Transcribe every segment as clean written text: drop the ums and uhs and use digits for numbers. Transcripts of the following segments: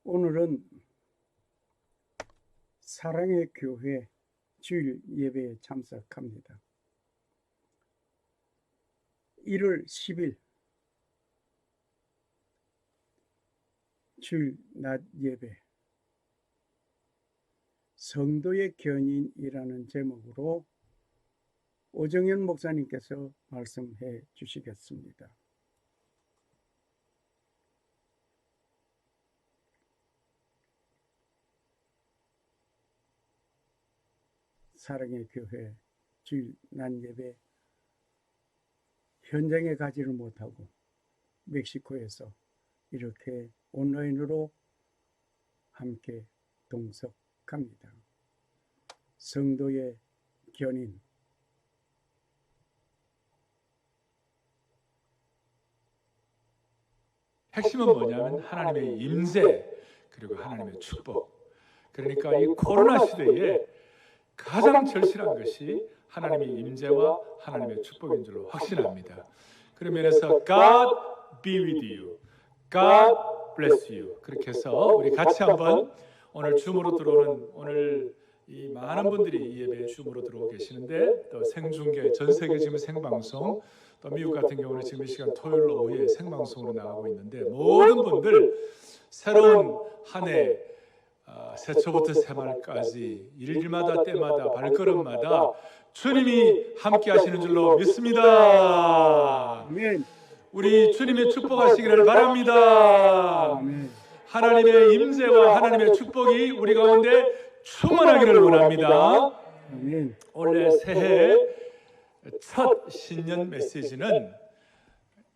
오늘은 사랑의 교회 주일 예배에 참석합니다. 1월 10일 주일 낮 예배, 성도의 견인이라는 제목으로 오정현 목사님께서 말씀해 주시겠습니다. 사랑의 교회 주일 낮 예배, 현장에 가지를 못하고 멕시코에서 이렇게 온라인으로 함께 동석합니다. 성도의 견인, 핵심은 뭐냐면 하나님의 임재 그리고 하나님의 축복. 그러니까 이 코로나 시대에 가장 절실한 것이 하나님의 임재와 하나님의 축복인 줄로 확신합니다. 그런 면에서 God be with you, God bless you. 그렇게 해서 우리 같이 한번 오늘 줌으로 들어오는 오늘 이 많은 분들이 이 예배에 줌으로 들어오고 계시는데, 또 생중계 전 세계 지금 생방송, 또 미국 같은 경우는 지금 이 시간 토요일 오후에 생방송으로 나가고 있는데, 모든 분들 새로운 한 해 새초부터 새말까지 일일마다 때마다 발걸음마다 주님이 함께 하시는 줄로 믿습니다. 아멘. 우리 주님의 축복하시기를 바랍니다. 아멘. 하나님의 임재와 하나님의 축복이 우리 가운데 충만하기를 원합니다. 아멘. 올해 새해 첫 신년 메시지는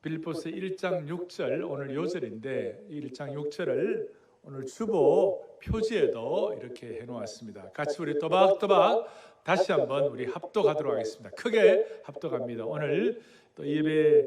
빌립보서 1장 6절, 오늘 요절인데 1장 6절을 오늘 주보 표지에도 이렇게 해놓았습니다. 같이 우리 또박또박 다시 한번 우리 합독하도록 하겠습니다. 크게 합독합니다. 오늘 또 예배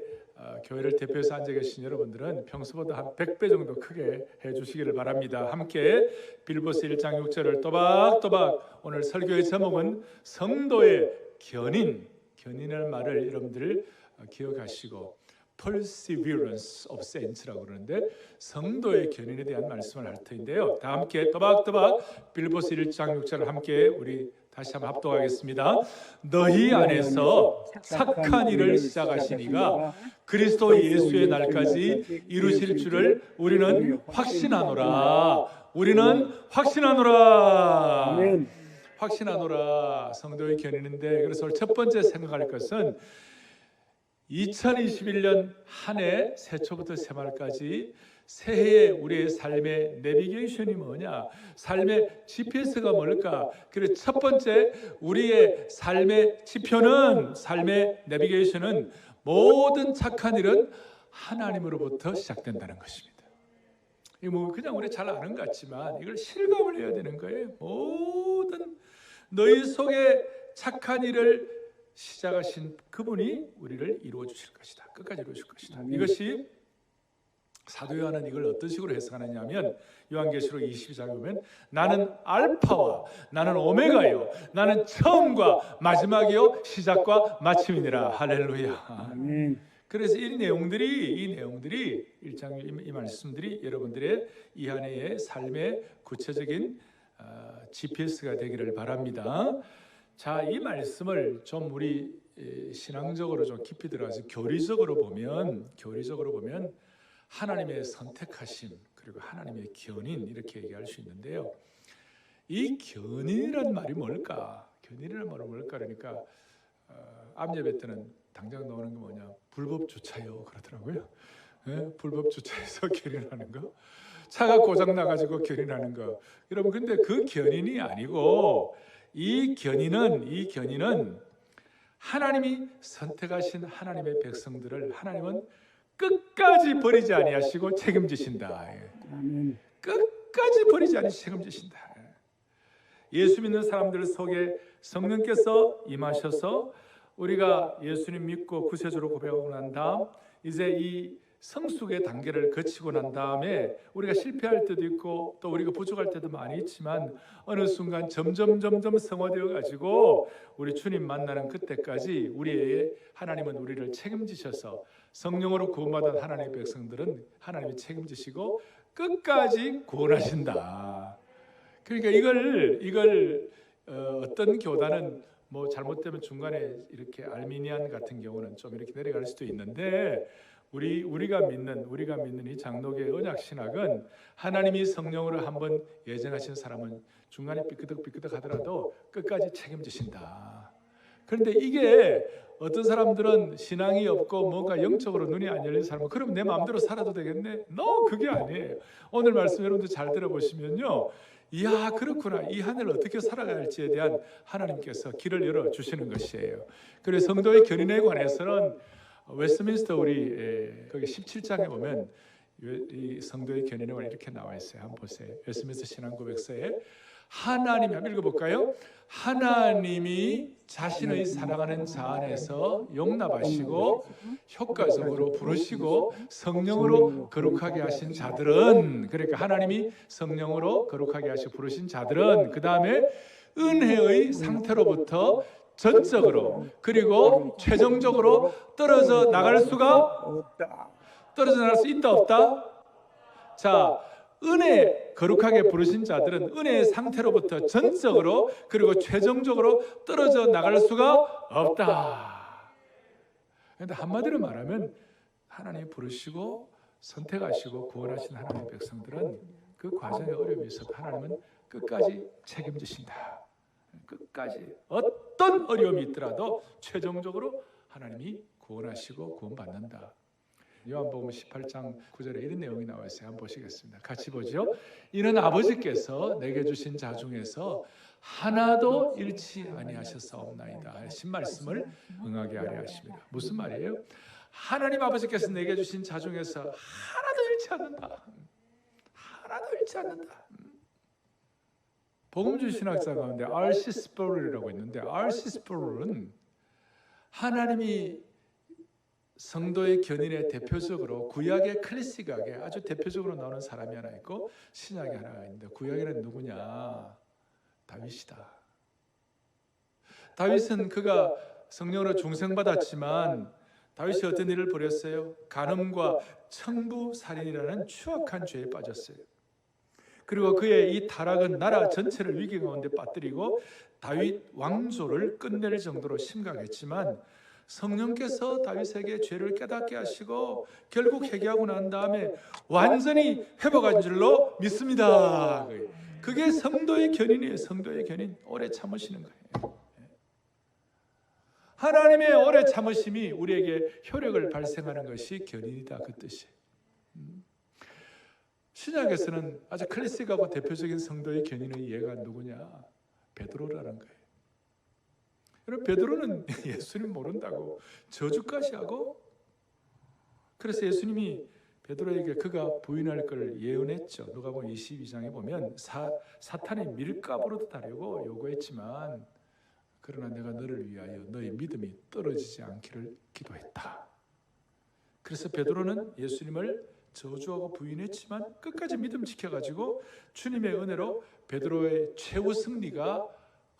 교회를 대표해서 앉아 계신 여러분들은 평소보다 한 100배 정도 크게 해주시기를 바랍니다. 함께 빌립보서 1장 6절을 또박또박, 오늘 설교의 제목은 성도의 견인이라는 말을 여러분들 기억하시고 Perseverance of Saints라고 그러는데 성도의 견인에 대한 말씀을 할 터인데요. 다 함께 또박또박 빌립보서 1장 6절을 함께 우리 다시 한번 합독하겠습니다. 너희 안에서 착한 일을 시작하신 이가 그리스도 예수의 날까지 이루실 줄을 우리는 확신하노라. 우리는 확신하노라. 아멘. 확신하노라. 성도의 견인인데, 그래서 오늘 첫 번째 생각할 것은 2021년 한 해 새초부터 새말까지 새해의 우리의 삶의 내비게이션이 뭐냐, 삶의 GPS가 뭘까? 그래서 첫 번째 우리의 삶의 지표는, 삶의 내비게이션은 모든 착한 일은 하나님으로부터 시작된다는 것입니다. 이거 뭐 그냥 우리 잘 아는 것 같지만 이걸 실감을 해야 되는 거예요. 모든 너희 속에 착한 일을 시작하신 그분이 우리를 이루어 주실 것이다. 끝까지 이루어 주실 것이다. 이것이 사도 요한은 이걸 어떤 식으로 해석하느냐 하면, 요한계시록 22장에 보면 나는 알파와 나는 오메가요, 나는 처음과 마지막이요 시작과 마침이니라. 할렐루야. 아멘. 그래서 이 내용들이 1장 이 말씀들이 여러분들의 이 한 해의 삶의 구체적인 GPS가 되기를 바랍니다. 자, 이 말씀을 좀 우리 신앙적으로 좀 깊이 들어가서 교리적으로 보면 하나님의 선택하심 그리고 하나님의 견인, 이렇게 얘기할 수 있는데요. 이 견인이란 말이 뭘까? 견인이란 말은 뭘까? 그러니까 암예배 때는 당장 나오는 게 뭐냐? 불법 주차요 그러더라고요. 불법 주차해서 견인하는 거, 차가 고장 나가지고 견인하는 거. 여러분, 근데 그 견인이 아니고 이 견인은 하나님이 선택하신 하나님의 백성들을 하나님은 끝까지 버리지 아니하시고 책임지신다. 아멘. 끝까지 버리지 아니하시고 책임지신다. 예수 믿는 사람들 속에 성령께서 임하셔서 우리가 예수님 믿고 구세주로 고백하고 난 다음 이제 이 성숙의 단계를 거치고 난 다음에 우리가 실패할 때도 있고 또 우리가 부족할 때도 많이 있지만 어느 순간 점점 성화되어 가지고 우리 주님 만나는 그때까지 우리의 하나님은 우리를 책임지셔서 성령으로 구원받은 하나님의 백성들은 하나님이 책임지시고 끝까지 구원하신다. 그러니까 이걸 어떤 교단은 뭐 잘못되면 중간에 이렇게 알미니안 같은 경우는 좀 이렇게 내려갈 수도 있는데 우리가 믿는 이 장로교의 언약 신학은 하나님이 성령으로 한번 예정하신 사람은 중간에 삐끄덕 하더라도 끝까지 책임지신다. 그런데 이게 어떤 사람들은 신앙이 없고 뭔가 영적으로 눈이 안 열린 사람은 그럼 내 마음대로 살아도 되겠네? 그게 아니에요. 오늘 말씀 여러분들 잘 들어보시면요, 이야 그렇구나, 이 한 해를 어떻게 살아가야 할지에 대한 하나님께서 길을 열어주시는 것이에요. 그래서 성도의 견인에 관해서는 웨스트민스터 우리 거기 17장에 보면 이 성도의 견인에 관해 이렇게 나와 있어요. 한번 보세요. 웨스트민스터 신앙고백서에 하나님이, 한번 읽어볼까요? 하나님이 자신의 사랑하는 자 안에서 용납하시고 효과적으로 부르시고 성령으로 거룩하게 하신 자들은, 그러니까 하나님이 성령으로 거룩하게 하시고 부르신 자들은 그 다음에 은혜의 상태로부터 전적으로 그리고 최종적으로 떨어져 나갈 수가 없다. 떨어져 나갈 수 있다 없다? 자, 은혜 거룩하게 부르신 자들은 은혜의 상태로부터 전적으로 그리고 최종적으로 떨어져 나갈 수가 없다. 그런데 한마디로 말하면 하나님이 부르시고 선택하시고 구원하신 하나님의 백성들은 그 과정에 어려움이 있어도 하나님은 끝까지 책임지신다. 끝까지 어떤 어려움이 있더라도 최종적으로 하나님이 구원하시고 구원받는다. 요한복음 18장 9절에 이런 내용이 나와 있어요. 한번 보시겠습니다. 같이 보죠. 이는 아버지께서 내게 주신 자 중에서 하나도 잃지 아니하셨사옵나이다 하신 말씀을 응하게 하려 하십니다. 무슨 말이에요? 하나님 아버지께서 내게 주신 자 중에서 하나도 잃지 않는다. 하나도 잃지 않는다. 복음주의 신학자 가운데 R.C. 스프롤이라고 있는데 R.C. 스프롤은 하나님이 성도의 견인에 대표적으로 구약의 클래식하게 아주 대표적으로 나오는 사람이 하나 있고 신약에 하나가 있는데 구약에는 누구냐? 다윗이다. 다윗은 그가 성령으로 중생받았지만 다윗이 어떤 일을 벌였어요? 간음과 청부살인이라는 추악한 죄에 빠졌어요. 그리고 그의 이 타락은 나라 전체를 위기 가운데 빠뜨리고 다윗 왕조를 끝낼 정도로 심각했지만 성령께서 다윗에게 죄를 깨닫게 하시고 결국 회개하고 난 다음에 완전히 회복한 줄로 믿습니다. 그게 성도의 견인이에요. 성도의 견인. 오래 참으시는 거예요. 하나님의 오래 참으심이 우리에게 효력을 발생하는 것이 견인이다, 그 뜻이에요. 신약에서는 아주 클래식하고 대표적인 성도의 견인의 예가 누구냐? 베드로라는 거예요. 여러분, 베드로는 예수님 모른다고 저주까지 하고, 그래서 예수님이 베드로에게 그가 부인할 걸 예언했죠. 누가복음 22장에 보면 사탄의 밀가부로도 다려고 요구했지만 그러나 내가 너를 위하여 너의 믿음이 떨어지지 않기를 기도했다. 그래서 베드로는 예수님을 저주하고 부인했지만 끝까지 믿음 지켜가지고 주님의 은혜로 베드로의 최후 승리가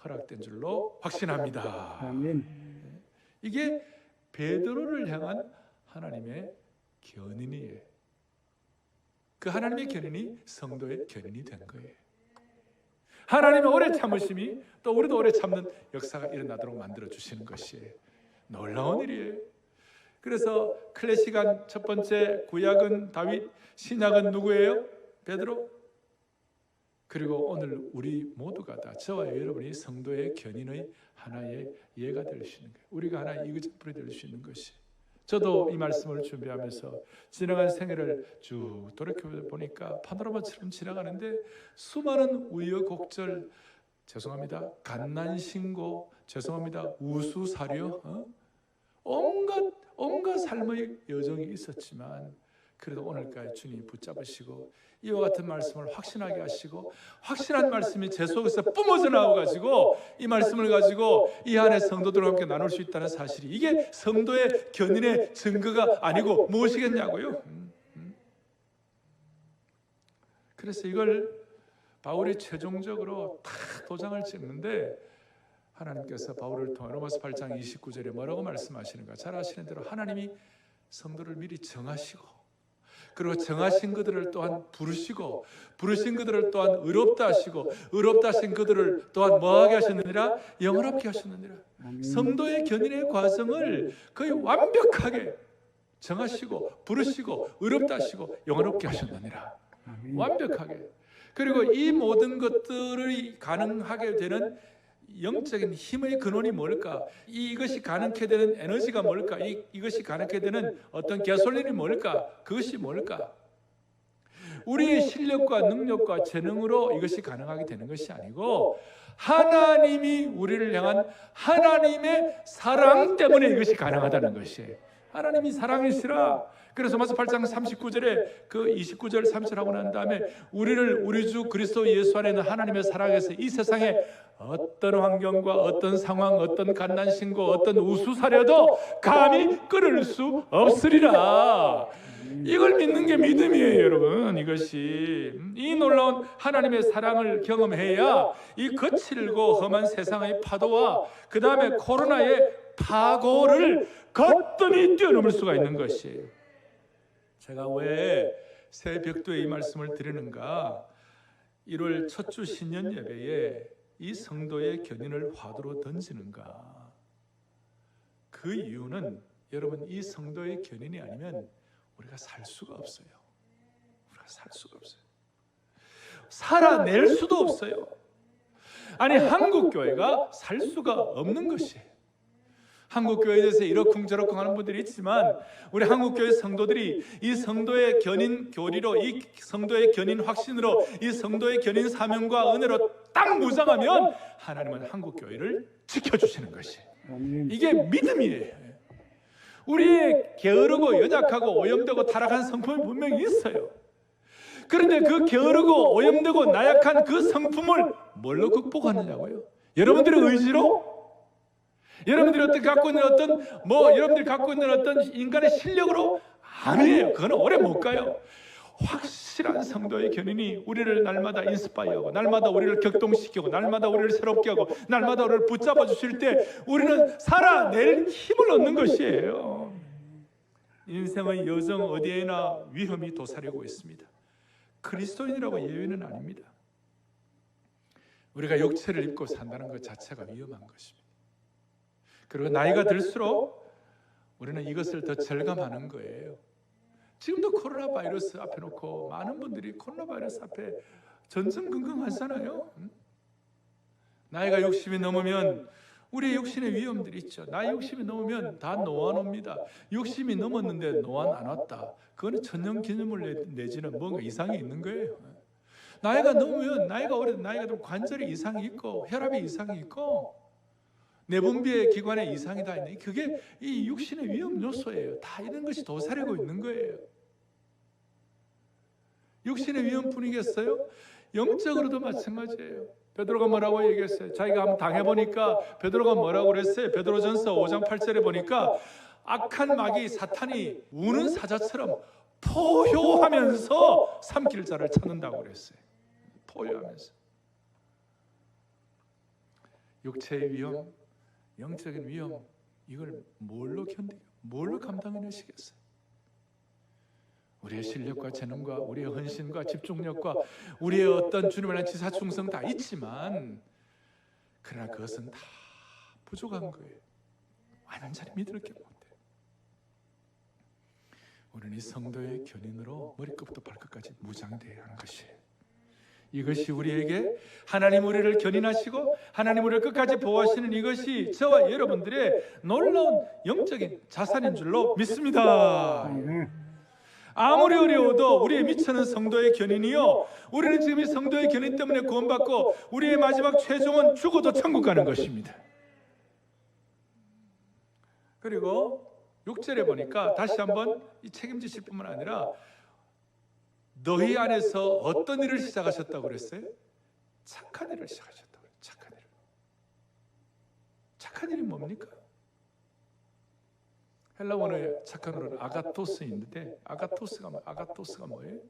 허락된 줄로 확신합니다. 아멘. 이게 베드로를 향한 하나님의 견인이에요. 그 하나님의 견인이 성도의 견인이 된 거예요. 하나님의 오래 참으심이 또 우리도 오래 참는 역사가 일어나도록 만들어 주시는 것이에요. 놀라운 일이에요. 그래서 클래식한 첫 번째 구약은 다윗, 신약은 누구예요? 베드로. 그리고 오늘 우리 모두가 다 저와 여러분이 성도의 견인의 하나의 예가 될 수 있는 거예요. 우리가 하나의 이그저플이 될 수 있는 것이. 저도 이 말씀을 준비하면서 지나간 생애를 쭉 돌이켜보니까 파노라마처럼 지나가는데 수많은 우여곡절, 죄송합니다, 갓난신고, 죄송합니다, 우수사료, 온갖 삶의 여정이 있었지만 그래도 오늘까지 주님이 붙잡으시고 이와 같은 말씀을 확신하게 하시고 확실한 말씀이 제 속에서 뿜어져 나와가지고 이 말씀을 가지고 이 안에 성도들과 함께 나눌 수 있다는 사실이, 이게 성도의 견인의 증거가 아니고 무엇이겠냐고요. 그래서 이걸 바울이 최종적으로 다 도장을 찍는데, 하나님께서 바울을 통해 로마서 8장 29절에 뭐라고 말씀하시는가? 잘 아시는 대로 하나님이 성도를 미리 정하시고, 그리고 정하신 그들을 또한 부르시고, 부르신 그들을 또한 의롭다 하시고, 의롭다 하신 그들을 또한 뭐하게 하셨느니라? 영원롭게 하셨느니라. 성도의 견인의 과정을 거의 완벽하게 정하시고, 부르시고, 의롭다 하시고, 영원롭게 하셨느니라. 완벽하게. 그리고 이 모든 것들이 가능하게 되는 영적인 힘의 근원이 뭘까? 이것이 가능케 되는 에너지가 뭘까? 이것이 가능케 되는 어떤 가솔린이 뭘까? 그것이 뭘까? 우리의 실력과 능력과 재능으로 이것이 가능하게 되는 것이 아니고, 하나님이 우리를 향한 하나님의 사랑 때문에 이것이 가능하다는 것이에요. 하나님이 사랑이시라. 그래서 로마서 8장 39절에 그 29절 30절 하고 난 다음에 우리를 우리 주 그리스도 예수 안에 있는 하나님의 사랑에서 이 세상에 어떤 환경과 어떤 상황, 어떤 갓난신고, 어떤 우수사려도 감히 끊을 수 없으리라. 이걸 믿는 게 믿음이에요, 여러분. 이것이 이 놀라운 하나님의 사랑을 경험해야 이 거칠고 험한 세상의 파도와 그 다음에 코로나의 파고를 거뜬히 뛰어넘을 수가 있는 것이에요. 제가 왜 새벽도에 이 말씀을 드리는가? 1월 첫 주 신년 예배에 이 성도의 견인을 화두로 던지는가? 그 이유는 여러분, 이 성도의 견인이 아니면 우리가 살 수가 없어요. 우리가 살 수가 없어요. 살아낼 수도 없어요. 아니, 한국 교회가 살 수가 없는 것이에요. 한국 교회에 대해서 이러쿵저러쿵 하는 분들이 있지만, 우리 한국 교회 성도들이 이 성도의 견인 교리로, 이 성도의 견인 확신으로, 이 성도의 견인 사명과 은혜로 딱 무장하면 하나님은 한국 교회를 지켜주시는 것이에요. 이게 믿음이에요. 우리의 게으르고 연약하고 오염되고 타락한 성품이 분명히 있어요. 그런데 그 게으르고 오염되고 나약한 그 성품을 뭘로 극복하느냐고요? 여러분들의 의지로? 여러분들이 어떻게 갖고 있는 여러분들이 갖고 있는 어떤 인간의 실력으로? 아니에요. 그건 오래 못 가요. 확실한 성도의 견인이 우리를 날마다 인스파이어하고, 날마다 우리를 격동시키고, 날마다 우리를 새롭게 하고, 날마다 우리를 붙잡아 주실 때 우리는 살아낼 힘을 얻는 것이에요. 인생의 여정 어디에나 위험이 도사리고 있습니다. 그리스도인이라고 예외는 아닙니다. 우리가 육체를 입고 산다는 것 자체가 위험한 것입니다. 그리고 나이가 들수록 우리는 이것을 더 절감하는 거예요. 지금도 코로나 바이러스 앞에 놓고 많은 분들이 코로나 바이러스 앞에 전전긍긍하잖아요. 나이가 60이 넘으면 우리의 육신의 위험들이 있죠. 나이 60이 넘으면 다 노안 옵니다. 60이 넘었는데 노안 안 왔다. 그거는 천년기념을 내지는 뭔가 이상이 있는 거예요. 나이가 넘으면, 나이가 들면 관절에 이상이 있고, 혈압에 이상이 있고, 내분비의 기관에 이상이 다 있는, 그게 이 육신의 위험 요소예요. 다 이런 것이 도사리고 있는 거예요. 육신의 위험뿐이겠어요? 영적으로도 마찬가지예요. 베드로가 뭐라고 얘기했어요? 자기가 한번 당해보니까 베드로가 뭐라고 그랬어요? 베드로전서 5장 8절에 보니까 악한 마귀 사탄이 우는 사자처럼 포효하면서 삼킬 자를 찾는다고 그랬어요. 포효하면서. 육체의 위험, 영적인 위험, 이걸 뭘로 견디고 뭘로 감당해내시겠어요? 우리의 실력과 재능과 우리의 헌신과 집중력과 우리의 어떤 주님을 위한 지사충성 다 있지만, 그러나 그것은 다 부족한 거예요. 완전히 믿을 게 못해요. 우리는 이 성도의 견인으로 머리끝부터 발끝까지 무장되어야 하는 것이에요. 이것이 우리에게 하나님 우리를 견인하시고 하나님 우리를 끝까지 보호하시는 이것이 저와 여러분들의 놀라운 영적인 자산인 줄로 믿습니다. 아무리 어려워도 우리의 미천한 성도의 견인이요, 우리는 지금 이 성도의 견인 때문에 구원받고 우리의 마지막 최종은 죽어도 천국 가는 것입니다. 그리고 6절에 보니까 다시 한번 이 책임지실 뿐만 아니라 너희 안에서 어떤 일을 시작하셨다고 그랬어요? 착한 일을 시작하셨다고 그래요. 착한 일을. 착한 일이 뭡니까? 헬라 원어의 착한 어는 아가토스인데 아가토스가 뭐예요?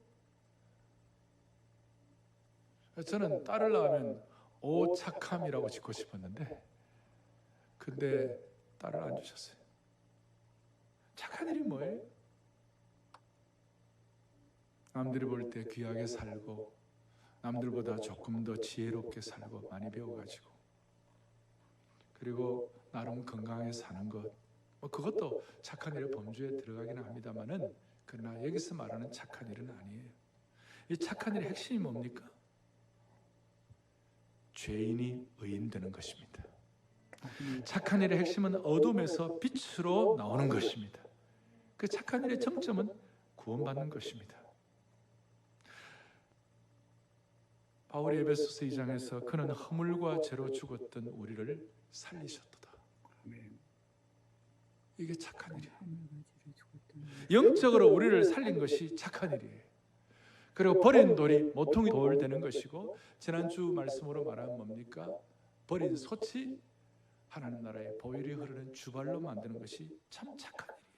저는 딸을 낳으면 오 착함이라고 짓고 싶었는데 근데 딸을 안 주셨어요. 착한 일이 뭐예요? 남들이 볼 때 귀하게 살고 남들보다 조금 더 지혜롭게 살고 많이 배워가지고 그리고 나름 건강하게 사는 것 그것도 착한 일의 범주에 들어가기는 합니다만은 그러나 여기서 말하는 착한 일은 아니에요. 이 착한 일의 핵심이 뭡니까? 죄인이 의인 되는 것입니다. 착한 일의 핵심은 어둠에서 빛으로 나오는 것입니다. 그 착한 일의 정점은 구원받는 것입니다. 바울이 에베소서 2장에서 그는 허물과 죄로 죽었던 우리를 살리셨도다. 이게 착한 일이에요. 영적으로 우리를 살린 것이 착한 일이에요. 그리고 버린 돌이 모퉁이 돌 되는 것이고 지난주 말씀으로 말하면 뭡니까? 버린 솥이 하나님 나라의 보혈이 흐르는 주발로 만드는 것이 참 착한 일이에요.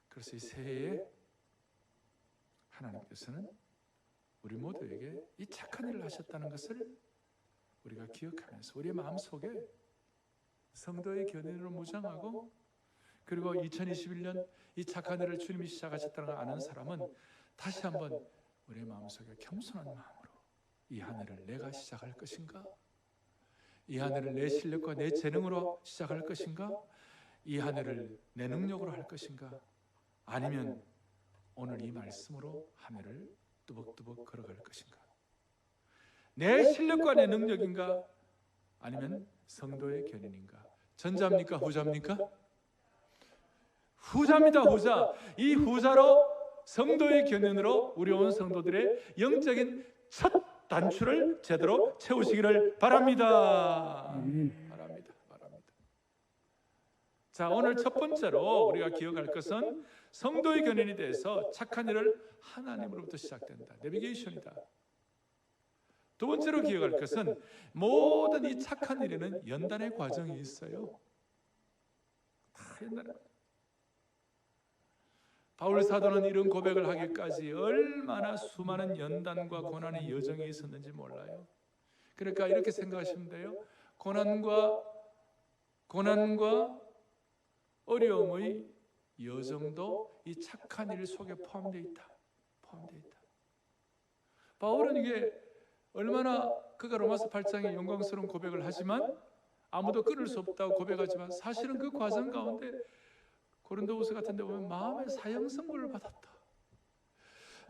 그래서 이 새해에 하나님께서는 우리 모두에게 이 착한 일을 하셨다는 것을 우리가 기억하면서 우리의 마음속에 성도의 견인으로 무장하고 그리고 2021년 이 착한 일을 주님이 시작하셨다는 걸 아는 사람은 다시 한번 우리의 마음속에 겸손한 마음으로 이 한 해를 내가 시작할 것인가? 이 한 해를 내 실력과 내 재능으로 시작할 것인가? 이 한 해를 내 능력으로 할 것인가? 아니면 오늘 이 말씀으로 한 해를 뚜벅뚜벅 걸어갈 것인가? 내 실력과 내 능력인가? 아니면 성도의 견인인가? 전자입니까? 후자입니까? 후자입니다. 후자. 이 후자로 성도의 견인으로 우리 온 성도들의 영적인 첫 단추를 제대로 채우시기를 바랍니다. 바랍니다. 자, 오늘 첫 번째로 우리가 기억할 것은 성도의 견인에 대해서 착한 일을 하나님으로부터 시작된다. 내비게이션이다. 두 번째로 기억할 것은 모든 이 착한 일에는 연단의 과정이 있어요. 다 연단의 과정. 바울 사도는 이런 고백을 하기까지 얼마나 수많은 연단과 고난의 여정이 있었는지 몰라요. 그러니까 이렇게 생각하시면 돼요. 고난과 어려움의 여정도 이 착한 일 속에 포함되어 있다. 바울은 이게 얼마나 그가 로마서 8장에 영광스러운 고백을 하지만 아무도 끊을 수 없다고 고백하지만 사실은 그 과정 가운데 고린도후서 같은 데 보면 마음의 사형 선고를 받았다.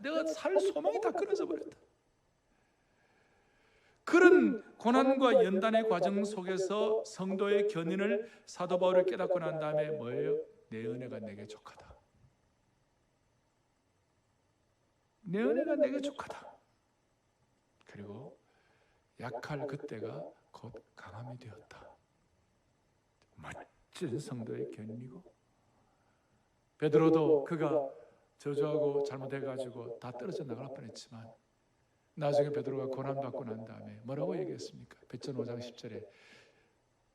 내가 살 소망이 다 끊어져 버렸다. 그런 고난과 연단의 과정 속에서 성도의 견인을 사도 바울이 깨닫고 난 다음에 뭐예요? 내 은혜가 내게 족하다. 내 은혜가 내게 족하다. 그리고 약할 그때가 곧 강함이 되었다. 멋진 성도의 견인이고 베드로도 그가 저주하고 잘못해가지고 다 떨어져 나갈 뻔했지만 나중에 베드로가 고난받고 난 다음에 뭐라고 얘기했습니까? 베드로 5장 10절에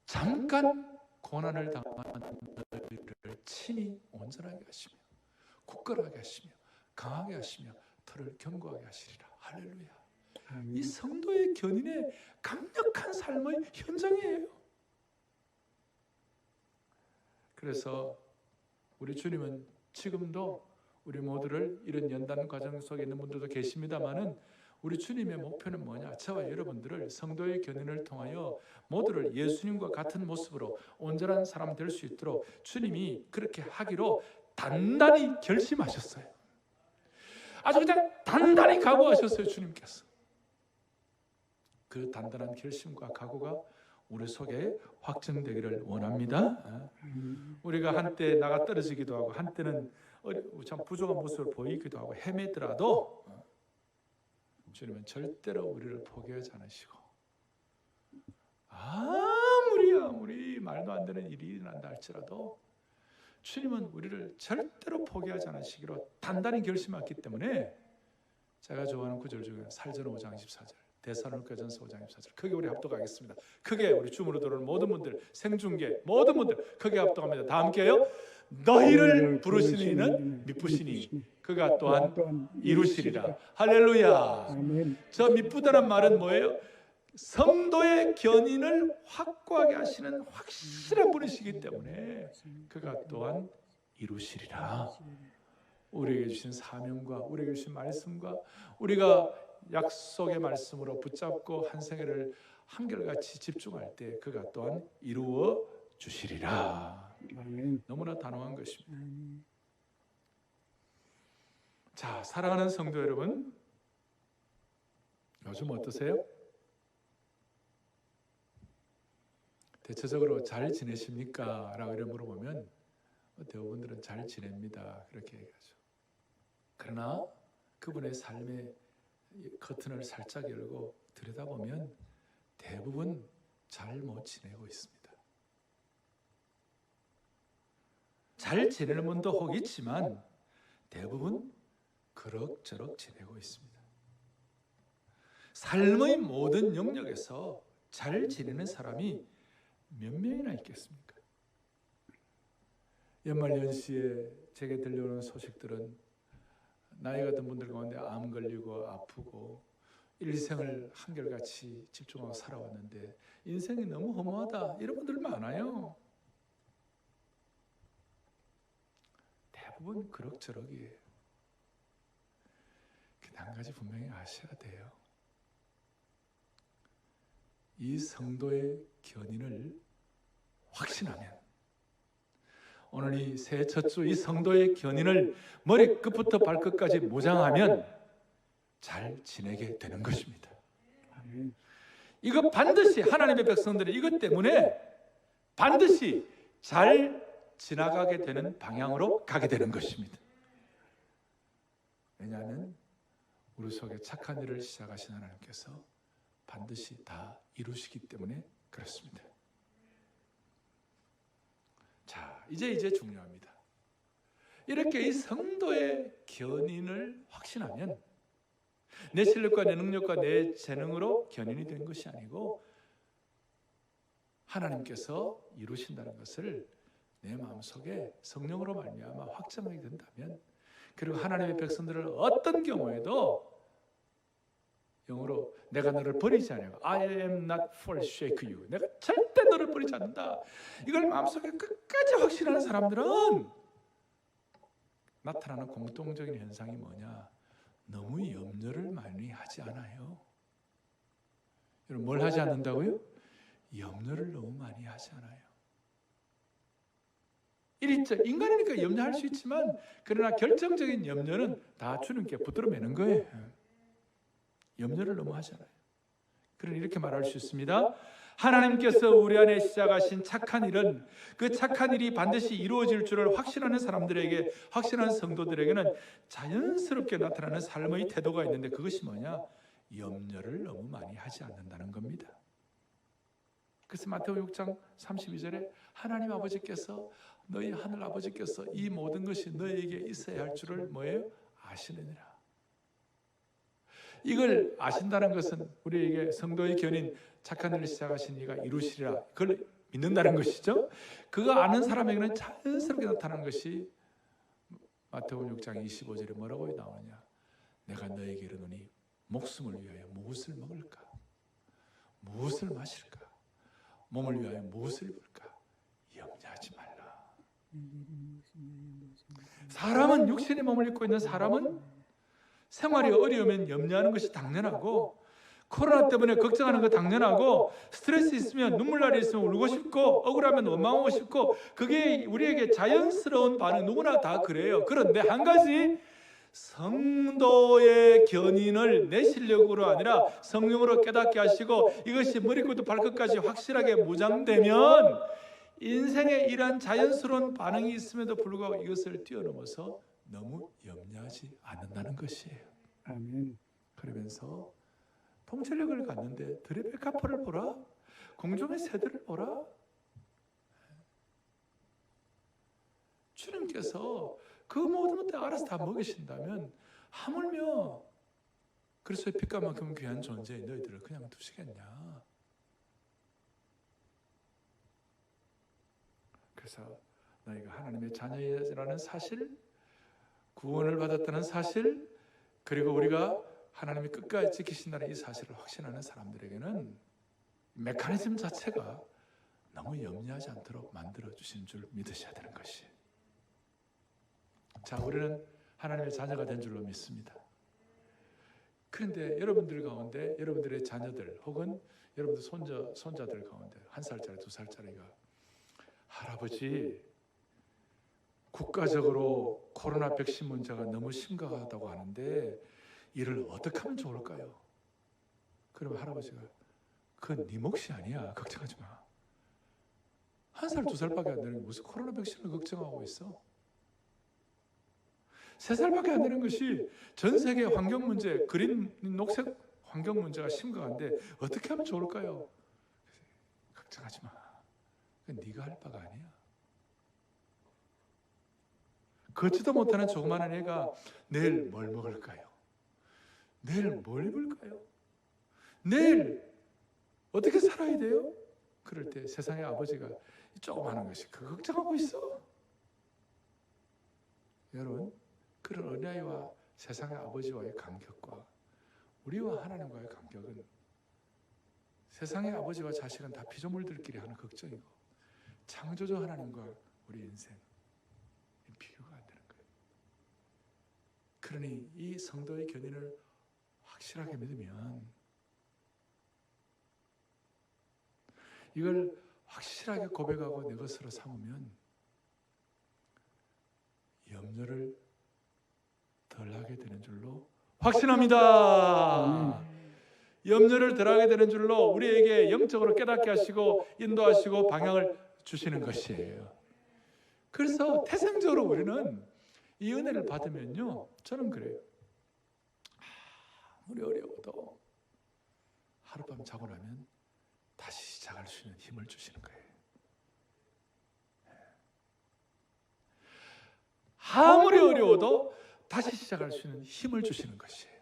잠깐 고난을 당한 너희를 친히 온전하게 하시며 굳건하게 하시며 강하게 하시며 터를 견고하게 하시리라. 할렐루야. 이 성도의 견인의 강력한 삶의 현장이에요. 그래서 우리 주님은 지금도 우리 모두를 이런 연단 과정 속에 있는 분들도 계십니다만은 우리 주님의 목표는 뭐냐? 저와 여러분들을 성도의 견인을 통하여 모두를 예수님과 같은 모습으로 온전한 사람 될 수 있도록 주님이 그렇게 하기로 단단히 결심하셨어요. 아주 그냥 단단히 각오하셨어요. 주님께서. 그 단단한 결심과 각오가 우리 속에 확증되기를 원합니다. 우리가 한때 나가 떨어지기도 하고 한때는 참 부족한 모습을 보이기도 하고 헤매더라도 주님은 절대로 우리를 포기하지 않으시고 아무리 말도 안 되는 일이 일어난다 할지라도 주님은 우리를 절대로 포기하지 않으시기로 단단히 결심했기 때문에 제가 좋아하는 구절 중에 살전 5장 14절, 데살로니가전서 5장 14절, 크게 우리 합독하겠습니다. 크게 우리 줌으로 들어오는 모든 분들, 생중계 모든 분들 크게 합독합니다. 다 함께요. 너희를 부르시는 이는 미쁘시니 그가 또한 이루시리라. 할렐루야. 아멘. 저 미쁘다는 말은 뭐예요? 성도의 견인을 확고하게 하시는 확실한 분이시기 때문에 그가 또한 이루시리라. 우리에게 주신 사명과 우리에게 주신 말씀과 우리가 약속의 말씀으로 붙잡고 한 생애를 한결같이 집중할 때 그가 또한 이루어 주시리라. 아멘. 너무나 단호한 것입니다. 자, 사랑하는 성도 여러분, 요즘 어떠세요? 대체적으로 잘 지내십니까? 라고 물어보면 대부분들은 잘 지냅니다. 그렇게 얘기하죠. 그러나 그분의 삶의 커튼을 살짝 열고 들여다보면 대부분 잘 못 지내고 있습니다. 잘 지내는 분도 혹 있지만 대부분 그럭저럭 지내고 있습니다. 삶의 모든 영역에서 잘 지내는 사람이 몇 명이나 있겠습니까? 연말연시에 제게 들려오는 소식들은 나이 같은 분들 가운데 암 걸리고 아프고 일생을 한결같이 집중하고 살아왔는데 인생이 너무 허무하다 이런 분들 많아요. 대부분 그럭저럭이에요. 근데 한 가지 분명히 아셔야 돼요. 이 성도의 견인을 확신하면 오늘 이 새해 첫 주 이 성도의 견인을 머리끝부터 발끝까지 무장하면 잘 지내게 되는 것입니다. 아멘. 이거 반드시 하나님의 백성들이 이것 때문에 반드시 잘 지나가게 되는 방향으로 가게 되는 것입니다. 왜냐하면 우리 속에 착한 일을 시작하신 하나님께서 반드시 다 이루시기 때문에 그렇습니다. 자, 이제 중요합니다. 이렇게 이 성도의 견인을 확신하면 내 실력과 내 능력과 내 재능으로 견인이 된 것이 아니고 하나님께서 이루신다는 것을 내 마음속에 성령으로 말미암아 확정하게 된다면, 그리고 하나님의 백성들을 어떤 경우에도 영어로 내가 너를 버리지 않아요. I am not forsake you. 내가 절대 너를 버리지 않는다. 이걸 마음속에 끝까지 확신하는 사람들은 나타나는 공통적인 현상이 뭐냐? 너무 염려를 많이 하지 않아요. 여러분, 뭘 하지 않는다고요? 염려를 너무 많이 하지 않아요. 인간이니까 염려할 수 있지만, 그러나 결정적인 염려는 다 주님께 붙들어 매는 거예요. 염려를 너무 하잖아요. 그러니 이렇게 말할 수 있습니다. 하나님께서 우리 안에 시작하신 착한 일은 그 착한 일이 반드시 이루어질 줄을 확신하는 사람들에게, 확신하는 성도들에게는 자연스럽게 나타나는 삶의 태도가 있는데, 그것이 뭐냐? 염려를 너무 많이 하지 않는다는 겁니다. 그래서 마태복음 6장 32절에 하나님 아버지께서, 너희 하늘 아버지께서 이 모든 것이 너희에게 있어야 할 줄을 뭐예요? 아시느니라. 이걸 아신다는 것은 우리에게 성도의 견인, 착한 일을 시작하신 이가 이루시리라, 그걸 믿는다는 것이죠. 그거 아는 사람에게는 자연스럽게 나타나는 것이 마태복음 6장 25절에 뭐라고 나오느냐? 내가 너에게 이르노니 목숨을 위하여 무엇을 먹을까? 무엇을 마실까? 몸을 위하여 무엇을 입을까? 염려하지 말라. 사람은 육신의 몸을 입고 있는 사람은 생활이 어려우면 염려하는 것이 당연하고, 코로나 때문에 걱정하는 거 당연하고, 스트레스 있으면 눈물날이 있으면 울고 싶고, 억울하면 원망하고 싶고, 그게 우리에게 자연스러운 반응, 누구나 다 그래요. 그런데 한 가지, 성도의 견인을 내 실력으로 아니라 성령으로 깨닫게 하시고 이것이 머리부터 발끝까지 확실하게 무장되면 인생에 이러한 자연스러운 반응이 있음에도 불구하고 이것을 뛰어넘어서 너무 염려하지 않는다는 것이에요. 아멘. 그러면서 통찰력을 갖는데 들의 백합화를 보라, 공중의 새들을 보라. 주님께서 그 모든 것들 알아서 다 먹이신다면 하물며 그리스도의 피값만큼 귀한 존재인 너희들을 그냥 두시겠냐? 그래서 너희가 하나님의 자녀라는 사실, 구원을 받았다는 사실, 그리고 우리가 하나님이 끝까지 지키신다는 이 사실을 확신하는 사람들에게는 메커니즘 자체가 너무 염려하지 않도록 만들어 주신 줄 믿으셔야 되는 것이. 자, 우리는 하나님의 자녀가 된 줄로 믿습니다. 그런데 여러분들 가운데 여러분들의 자녀들 혹은 여러분들 손자들 가운데 1살짜리, 2살짜리가 할아버지, 국가적으로 코로나 백신 문제가 너무 심각하다고 하는데 이를 어떻게 하면 좋을까요? 그러면 할아버지가 그건 네 몫이 아니야. 걱정하지 마. 1살, 2살밖에 안 되는 게 무슨 코로나 백신을 걱정하고 있어? 3살밖에 안 되는 것이 전 세계 환경 문제, 그린 녹색 환경 문제가 심각한데 어떻게 하면 좋을까요? 걱정하지 마. 그건 네가 할 바가 아니야. 걷지도 못하는 조그마한 애가 내일 뭘 먹을까요? 내일 뭘 입을까요? 내일 어떻게 살아야 돼요? 그럴 때 세상의 아버지가 조그마한 것이 그 걱정하고 있어. 여러분, 그런 어린아이와 세상의 아버지와의 간격과 우리와 하나님과의 간격은 세상의 아버지와 자식은 다 피조물들끼리 하는 걱정이고 창조주 하나님과 우리 인생 비교가 안 되는 거예요. 그러니 이 성도의 견인을 확실하게 믿으면, 이걸 확실하게 고백하고 내 것으로 삼으면 염려를 덜하게 되는 줄로 확신합니다. 염려를 덜하게 되는 줄로 우리에게 영적으로 깨닫게 하시고 인도하시고 방향을 주시는 것이에요. 그래서 태생적으로 우리는 이 은혜를 받으면요, 저는 그래요. 아무리 어려워도 하룻밤 자고 나면 다시 시작할 수 있는 힘을 주시는 거예요. 아무리 어려워도 다시 시작할 수 있는 힘을 주시는 것이에요.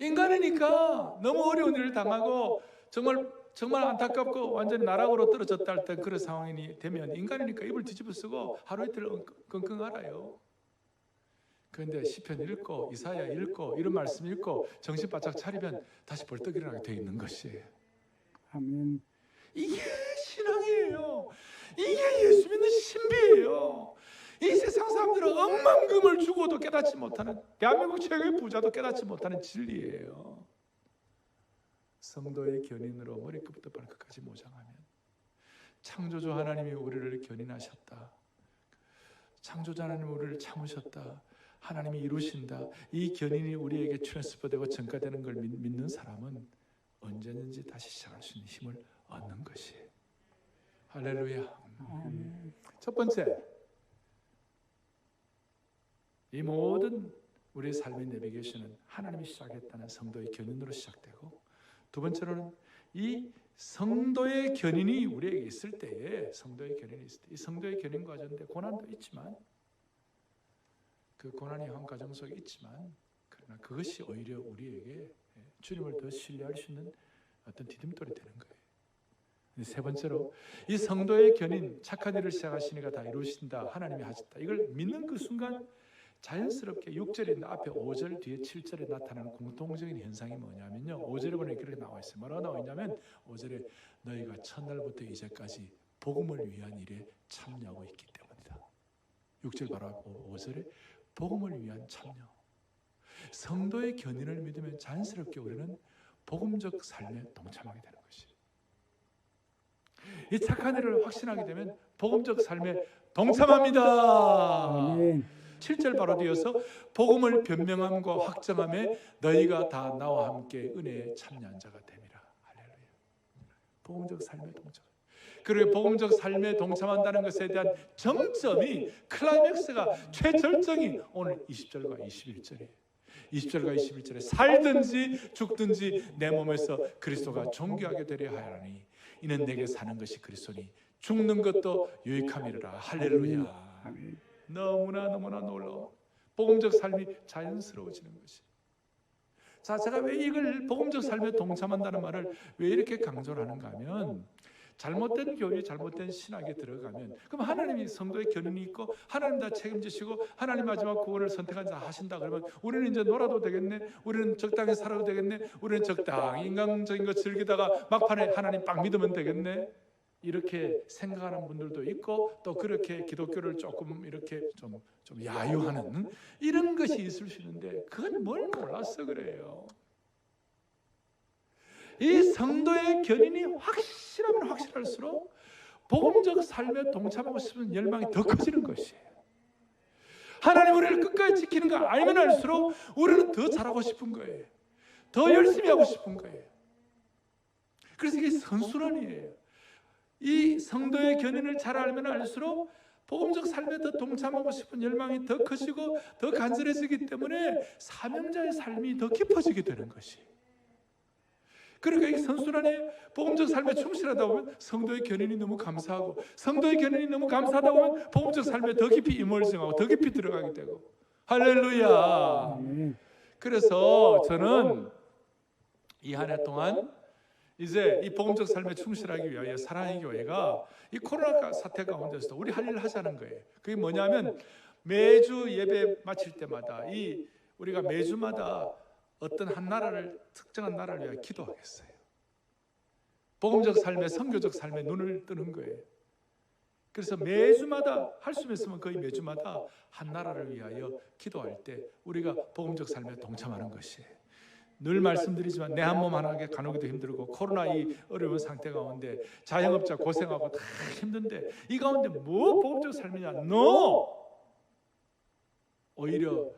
인간이니까 너무 어려운 일을 당하고 정말 안타깝고 완전히 나락으로 떨어졌다 할 때 그런 상황이 되면 인간이니까 입을 뒤집어 쓰고 하루 이틀 끙끙 앓아요. 그런데 시편 읽고 이사야 읽고 이런 말씀 읽고 정신 바짝 차리면 다시 벌떡 일어나게 되어 있는 것이에요. 아멘. 이게 신앙이에요. 이게 예수 믿는 신비예요. 이 세상 사람들은 억만금을 주고도 깨닫지 못하는, 대한민국 최고의 부자도 깨닫지 못하는 진리예요. 성도의 견인으로 머리끝부터 발끝까지 모장하면 창조주 하나님이 우리를 견인하셨다. 창조주 하나님이 우리를 참으셨다. 하나님이 이루신다. 이 견인이 우리에게 트랜스퍼되고 전가되는 걸 믿는 사람은 언제든지 다시 시작할 수 있는 힘을 얻는 것이에요. 할렐루야. 첫 번째, 이 모든 우리의 삶의 내비게이션은 하나님이 시작했다는 성도의 견인으로 시작되고, 두 번째로는 이 성도의 견인이 우리에게 있을 때에, 이 성도의 견인 과정인데 고난도 있지만, 그 고난이 한 과정 속에 있지만, 그러나 그것이 오히려 우리에게 주님을 더 신뢰할 수 있는 어떤 디딤돌이 되는 거예요. 세 번째로, 이 성도의 견인, 착한 일을 시작하시니까 다 이루신다, 하나님이 하셨다, 이걸 믿는 그 순간 자연스럽게 6절에 있는 앞에 5절 뒤에 7절에 나타나는 공통적인 현상이 뭐냐면요, 5절에 보면 그렇게 나와 있어요. 뭐라고 나와 있냐면 5절에 너희가 첫날부터 이제까지 복음을 위한 일에 참여하고 있기 때문이다. 6절 바로 5절에 복음을 위한 참여. 성도의 견인을 믿으면 자연스럽게 우리는 복음적 삶에 동참하게 되는 것이에요. 이 착한 일을 확신하게 되면 복음적 삶에 동참합니다. 아멘. 7절 바로 뒤에서 복음을 변명함과 확정함에 너희가 다 나와 함께 은혜에 참여한 자가 됨이라. 할렐루야. 복음적 삶에 동참. 그리고 복음적 삶에 동참한다는 것에 대한 정점이, 클라이맥스가, 최절정이 오늘 20절과 21절이에요. 20절과 21절에 살든지 죽든지 내 몸에서 그리스도가 존귀하게 되려 하라니 이는 내게 사는 것이 그리스도니 죽는 것도 유익함이라. 할렐루야. 아멘. 너무나 놀라워. 복음적 삶이 자연스러워지는 것이. 자, 제가 왜 이걸 복음적 삶에 동참한다는 말을 왜 이렇게 강조를 하는가 하면, 잘못된 교리, 잘못된 신학에 들어가면, 그럼 하나님이 성도의 견인이 있고 하나님 다 책임지시고 하나님 마지막 구원을 선택한 자 하신다 그러면 우리는 이제 놀아도 되겠네, 우리는 적당히 살아도 되겠네, 우리는 적당히 인간적인 거 즐기다가 막판에 하나님 빡 믿으면 되겠네, 이렇게 생각하는 분들도 있고, 또 그렇게 기독교를 조금 이렇게 좀 야유하는 이런 것이 있을 수 있는데, 그건 뭘 몰라서 그래요. 이 성도의 견인이 확실하면 확실할수록 복음적 삶에 동참하고 싶은 열망이 더 커지는 것이에요. 하나님 우리를 끝까지 지키는 거 알면 알수록 우리는 더 잘하고 싶은 거예요. 더 열심히 하고 싶은 거예요. 그래서 이게 선순환이에요. 이 성도의 견인을 잘 알면 알수록 복음적 삶에 더 동참하고 싶은 열망이 더 커지고 더 간절해지기 때문에 사명자의 삶이 더 깊어지게 되는 것이. 그러니까 이 선순환에 복음적 삶에 충실하다 보면 성도의 견인이 너무 감사하고, 성도의 견인이 너무 감사하다 보면 복음적 삶에 더 깊이 임월성하고 더 깊이 들어가게 되고. 할렐루야. 아멘. 그래서 저는 이 한 해 동안 이제 이 복음적 삶에 충실하기 위하여 사랑의 교회가 이 코로나 사태 가운데서도 우리 할 일을 하자는 거예요. 그게 뭐냐면, 매주 예배 마칠 때마다 우리가 매주마다 어떤 한 나라를, 특정한 나라를 위하여 기도하겠어요. 복음적 삶에, 선교적 삶에 눈을 뜨는 거예요. 그래서 매주마다 할 수 있으면 거의 매주마다 한 나라를 위하여 기도할 때 우리가 복음적 삶에 동참하는 것이에요. 늘 말씀드리지만 내 한 몸 하나에 가누기도 힘들고, 코로나 이 어려운 상태 가운데 자영업자 고생하고 다 힘든데, 이 가운데 뭐 복음적 삶이냐? 오히려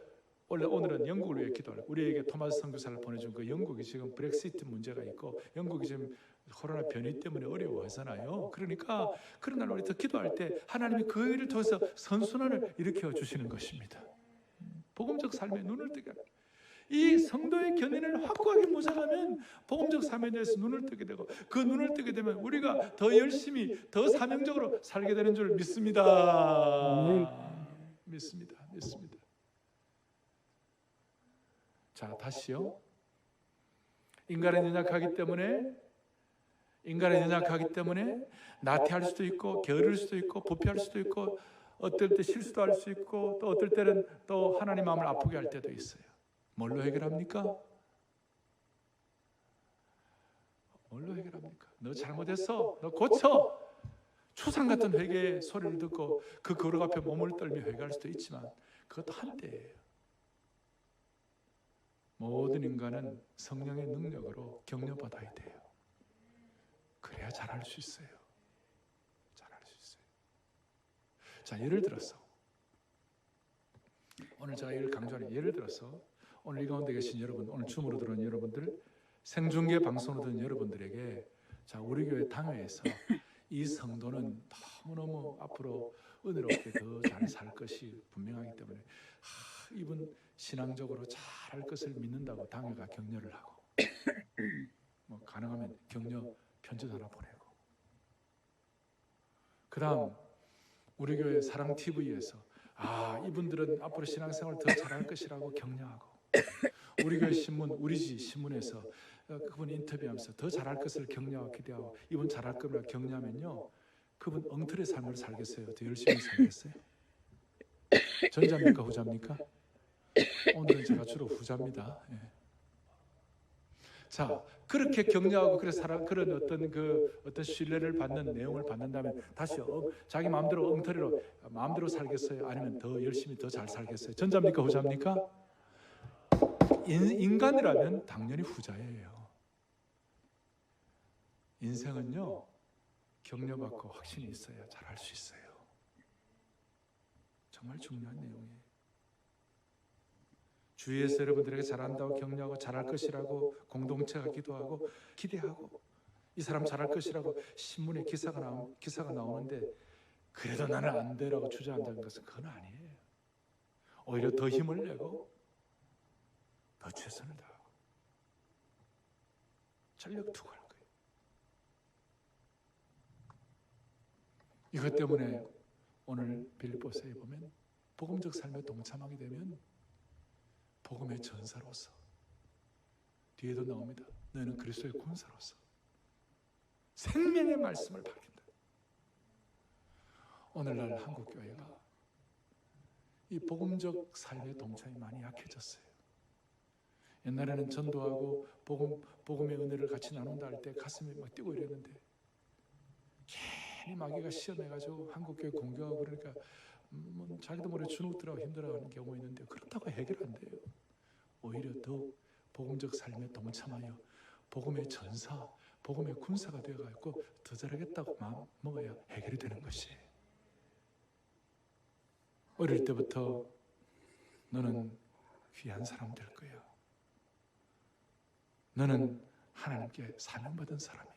오늘은 영국을 위해 기도하라. 우리에게 토마스 선교사를 보내준 그 영국이 지금 브렉시트 문제가 있고, 영국이 지금 코로나 변이 때문에 어려워하잖아요. 그러니까 그런 날 우리 더 기도할 때 하나님이 그 일을 통해서 선순환을 일으켜 주시는 것입니다. 복음적 삶에 눈을 뜨게 하라. 이 성도의 견인을 확고하게 묻어가면 복음적 삶에 대해서 눈을 뜨게 되고, 그 눈을 뜨게 되면 우리가 더 열심히, 더 사명적으로 살게 되는 줄 믿습니다. 믿습니다. 자, 다시요. 인간은 연약하기 때문에 나태할 수도 있고, 게으를 수도 있고, 부패할 수도 있고, 어떨 때 실수도 할 수 있고, 또 어떨 때는 또 하나님 마음을 아프게 할 때도 있어요. 뭘로 해결합니까? 너 잘못했어, 너 고쳐. 추상 같은 회개의 소리를 듣고 그 거룩 앞에 몸을 떨며 회개할 수도 있지만, 그것도 한때예요. 모든 인간은 성령의 능력으로 격려받아야 돼요. 그래야 잘할 수 있어요. 자, 예를 들어서 오늘 제가 이걸 강조하는, 예를 들어서 오늘 이 가운데 계신 여러분, 오늘 줌으로 들어온 여러분들, 생중계 방송으로 듣는 여러분들에게, 자, 우리 교회 당회에서 이 성도는 너무너무 앞으로 은혜롭게 더 잘 살 것이 분명하기 때문에 이분 신앙적으로 잘할 것을 믿는다고 당회가 격려를 하고, 뭐 가능하면 격려 편지도 하나 보내고, 그 다음 우리 교회 사랑TV에서 이분들은 앞으로 신앙생활 더 잘할 것이라고 격려하고, 우리 교회 신문, 우리지 신문에서 그분 인터뷰하면서 더 잘할 것을 격려하고 기대하고, 이분 잘할 겁니다 격려하면요, 그분 엉터리 삶을 살겠어요? 더 열심히 살겠어요? 전자입니까 후자입니까? 오늘은 제가 주로 후자입니다. 예. 자, 그렇게 격려하고 그런 어떤 신뢰를 받는 내용을 받는다면 다시 자기 마음대로 엉터리로 마음대로 살겠어요? 아니면 더 열심히 더 잘 살겠어요? 전자입니까 후자입니까? 인간이라면 당연히 후자예요. 인생은요, 격려받고 확신이 있어야 잘할 수 있어요. 정말 중요한 내용이에요. 주위에서 여러분들에게 잘한다고 격려하고 잘할 것이라고 공동체가 기도하고 기대하고, 이 사람 잘할 것이라고 신문에 기사가 나오는데 그래도 나는 안 돼라고 주저한다는 것은 그건 아니에요. 오히려 더 힘을 내고 더 최선을 다하고 전력 투구할 거예요. 이것 때문에 오늘 빌립보서에 보면 복음적 삶에 동참하게 되면 복음의 전사로서, 뒤에도 나옵니다. 너희는 그리스도의 군사로서 생명의 말씀을 밝힌다. 오늘날 한국교회가 이 복음적 삶의 동참이 많이 약해졌어요. 옛날에는 전도하고 복음의 은혜를 같이 나눈다 할 때 가슴이 막 뛰고 이랬는데, 괜히 마귀가 시험해가지고 한국교회 공격하고 그러니까 자기도 모르게 주눅들하고 힘들어하는 경우가 있는데, 그렇다고 해결 안 돼요. 오히려 더 복음적 삶에 동참하여 복음의 전사, 복음의 군사가 되어가지고 더 잘하겠다고 마음 먹어야 해결이 되는 것이에요. 어릴 때부터 너는 귀한 사람 될 거야. 너는 하나님께 사명받은 사람이야.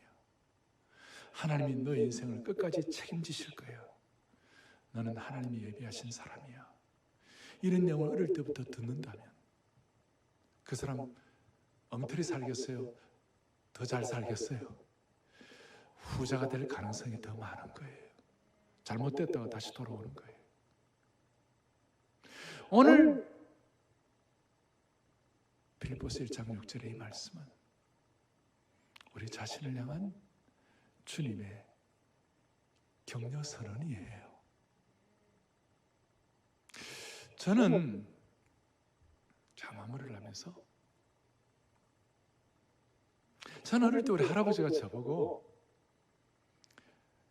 하나님이 너의 인생을 끝까지 책임지실 거야. 너는 하나님이 예비하신 사람이야. 이런 내용을 어릴 때부터 듣는다면 그 사람 엉터리 살겠어요? 더 잘 살겠어요? 후자가 될 가능성이 더 많은 거예요. 잘못됐다가 다시 돌아오는 거예요. 오늘 빌립보서 1장 6절의 이 말씀은 우리 자신을 향한 주님의 격려 선언이에요. 저는 마무리를 하면서, 저는 어릴 때 우리 할아버지가 저보고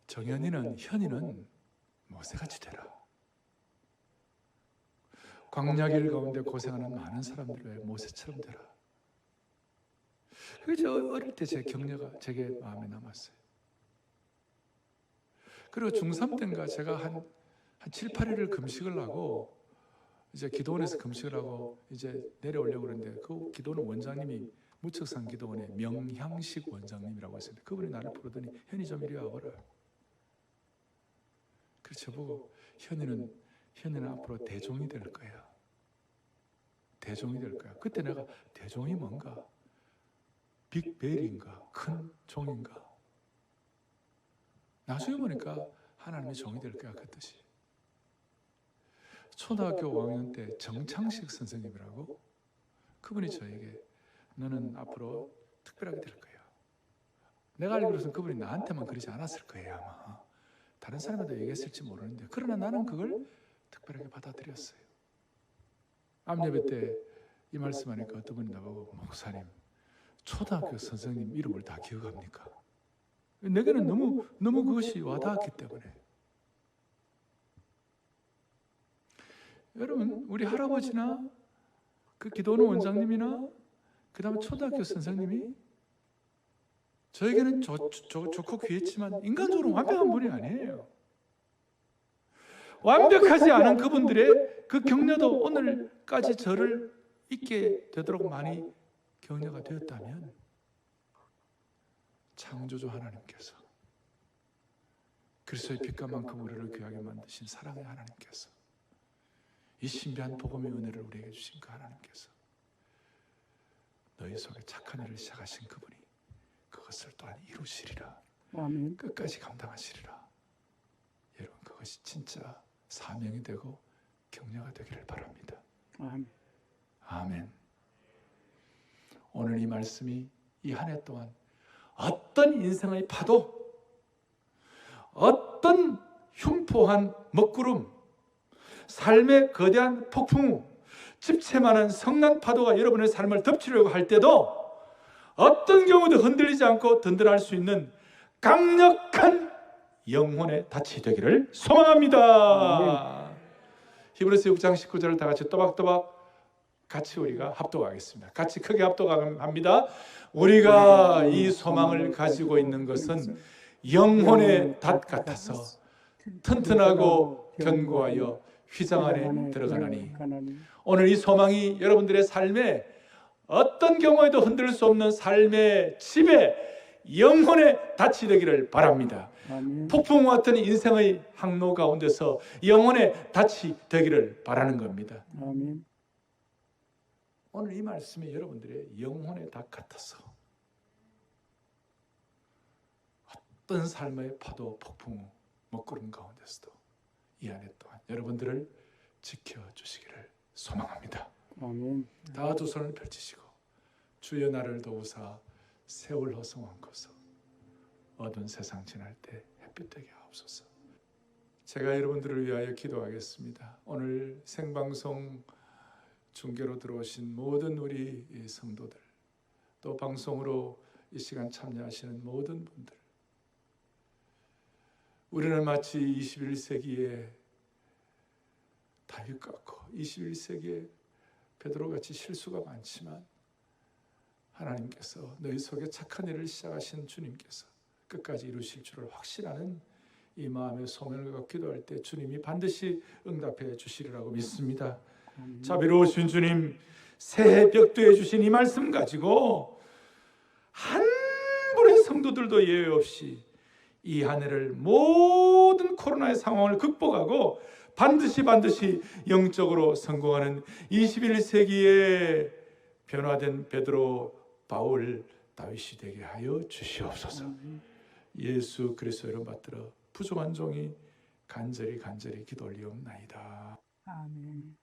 현이는 모세같이 되라. 광야길 가운데 고생하는 많은 사람들을 왜 모세처럼 되라. 그게 저 어릴 때 제 격려가 제게 마음에 남았어요. 그리고 중3 때인가 제가 한 7, 8일을 금식을 하고 이제 기도원에서 금식을 하고 이제 내려오려고 그러는데, 그 기도원 원장님이 무척산 기도원의 명향식 원장님이라고 했습니다. 그분이 나를 부르더니 현이 좀 이리 와보라. 그래서 저보고 현이는 앞으로 대종이 될 거야. 대종이 될 거야. 그때 내가 대종이 뭔가? 빅벨인가? 큰 종인가? 나중에 보니까 하나님의 종이 될 거야, 그 뜻이. 초등학교 5학년 때 정창식 선생님이라고, 그분이 저에게 너는 앞으로 특별하게 될 거야. 내가 알기로는 그분이 나한테만 그러지 않았을 거예요, 아마. 다른 사람한테 얘기했을지 모르는데, 그러나 나는 그걸 특별하게 받아들였어요. 암예배 때 이 말씀하니까 어떤 분이 나보고, 목사님, 초등학교 선생님 이름을 다 기억합니까? 내게는 너무 그것이 와닿았기 때문에. 여러분, 우리 할아버지나 그 기도원 원장님이나 그 다음에 초등학교 선생님이 저에게는 좋고 귀했지만 인간적으로 완벽한 분이 아니에요. 완벽하지 않은 그분들의 그 격려도 오늘까지 저를 있게 되도록 많이 격려가 되었다면, 창조주 하나님께서, 그리스도의 빛과 만큼 우리를 귀하게 만드신 사랑의 하나님께서, 이 신비한 복음의 은혜를 우리에게 주신 그 하나님께서 너희 속에 착한 일을 시작하신 그분이 그것을 또한 이루시리라. 아멘. 끝까지 감당하시리라. 여러분, 그것이 진짜 사명이 되고 격려가 되기를 바랍니다. 아멘. 아멘. 오늘 이 말씀이 이 한 해 동안 어떤 인생의 파도, 어떤 흉포한 먹구름, 삶의 거대한 폭풍우, 집채만한 성난 파도가 여러분의 삶을 덮치려고 할 때도 어떤 경우도 흔들리지 않고 든든할 수 있는 강력한 영혼의 닻이 되기를 소망합니다. 히브리서 6장 19절을 다 같이 또박또박 같이 우리가 합독하겠습니다. 같이 크게 합독합니다. 우리가 이 소망을 가지고 있는 것은 영혼의 닷 같아서 튼튼하고 견고하여 휘장 안에 들어가나니. 오늘 이 소망이 여러분들의 삶에 어떤 경우에도 흔들 수 없는 삶의 집에 영혼의 닻이 되기를 바랍니다. 아멘. 폭풍 같은 인생의 항로 가운데서 영혼의 닻이 되기를 바라는 겁니다. 아멘. 오늘 이 말씀이 여러분들의 영혼의 닷 같아서 어떤 삶의 파도, 폭풍, 먹구름 가운데서도 이 한 해 동안 여러분들을 지켜주시기를 소망합니다. 아멘. 다 두 손을 펼치시고 주여 나를 도우사 세월 허성왕소서 어두운 세상 지날 때 햇빛 되게 하옵소서. 제가 여러분들을 위하여 기도하겠습니다. 오늘 생방송 중계로 들어오신 모든 우리 성도들, 또 방송으로 이 시간 참여하시는 모든 분들, 우리는 마치 21세기에 다윗 같고 21세기에 베드로같이 실수가 많지만 하나님께서 너희 속에 착한 일을 시작하신 주님께서 끝까지 이루실 줄을 확신하는 이 마음의 소명을 갖고 기도할 때 주님이 반드시 응답해 주시리라고 믿습니다. 자비로우신 주님, 새해 벽두에 주신 이 말씀 가지고 한 분의 성도들도 예외 없이 이 한 해를 모든 코로나의 상황을 극복하고 반드시 영적으로 성공하는 21세기의 변화된 베드로, 바울, 다윗이 되게 하여 주시옵소서. 예수 그리스도의 이름 받들어 부족한 종이 간절히 기도 올리옵나이다. 아멘.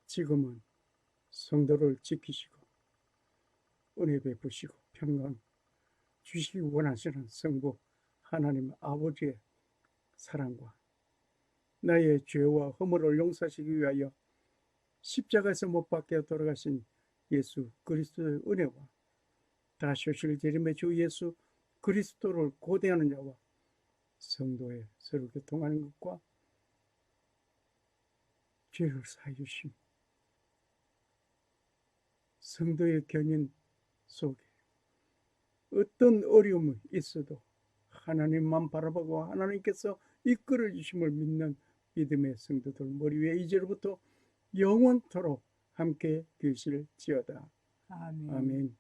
지금은 성도를 지키시고 은혜 베푸시고 평강 주시기 원하시는 성부 하나님 아버지의 사랑과 나의 죄와 허물을 용서하시기 위하여 십자가에서 못 박혀 돌아가신 예수 그리스도의 은혜와 다시 오실 재림의 주 예수 그리스도를 고대하는 자와 성도의 서로 교통하는 것과 죄를 사해 주심, 성도의 견인 속에 어떤 어려움이 있어도 하나님만 바라보고 하나님께서 이끌어 주심을 믿는 믿음의 성도들 머리 위에 이제로부터 영원토록 함께 계실지어다. 아멘. 아멘.